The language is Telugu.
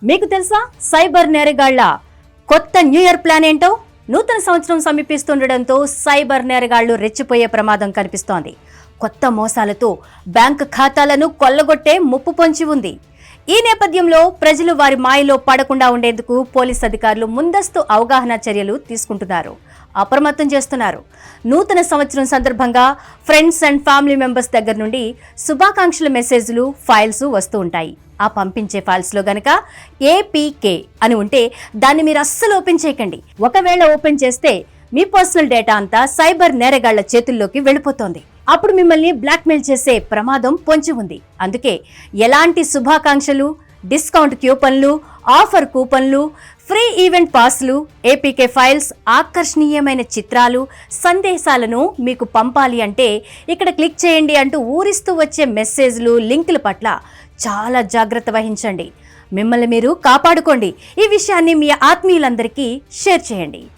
మీకు తెలుసా సైబర్ నేరగాళ్ల కొత్త న్యూ ఇయర్ ప్లాన్ ఏంటో? నూతన సంవత్సరం సమీపిస్తుండటంతో సైబర్ నేరగాళ్లు రెచ్చిపోయే ప్రమాదం కనిపిస్తోంది. కొత్త మోసాలతో బ్యాంక్ ఖాతాలను కొల్లగొట్టే ముప్పు పొంచి ఉంది. ఈ నేపథ్యంలో ప్రజలు వారి మాయలో పడకుండా ఉండేందుకు పోలీస్ అధికారులు ముందస్తు అవగాహన చర్యలు తీసుకుంటున్నారు, అప్రమత్తం చేస్తున్నారు. నూతన సంవత్సరం సందర్భంగా ఫ్రెండ్స్ అండ్ ఫ్యామిలీ మెంబర్స్ దగ్గర నుండి శుభాకాంక్షల మెసేజ్లు, ఫైల్స్ వస్తూ ఉంటాయి. ఆ పంపించే ఫైల్స్ లో గనక APK అని ఉంటే దాన్ని మీరు అస్సలు ఓపెన్ చేయకండి. ఒకవేళ ఓపెన్ చేస్తే మీ పర్సనల్ డేటా అంతా సైబర్ నేరగాళ్ల చేతుల్లోకి వెళ్ళిపోతోంది. అప్పుడు మిమ్మల్ని బ్లాక్మెయిల్ చేసే ప్రమాదం పొంచి ఉంది. అందుకే ఎలాంటి శుభాకాంక్షలు, డిస్కౌంట్ కూపన్లు, ఆఫర్ కూపన్లు, ఫ్రీ ఈవెంట్ పాస్లు, APK ఫైల్స్, ఆకర్షణీయమైన చిత్రాలు, సందేశాలను మీకు పంపాలి అంటే ఇక్కడ క్లిక్ చేయండి అంటూ ఊరిస్తూ వచ్చే మెసేజ్లు, లింకుల పట్ల చాలా జాగ్రత్త వహించండి. మిమ్మల్ని మీరు కాపాడుకోండి. ఈ విషయాన్ని మీ ఆత్మీయులందరికీ షేర్ చేయండి.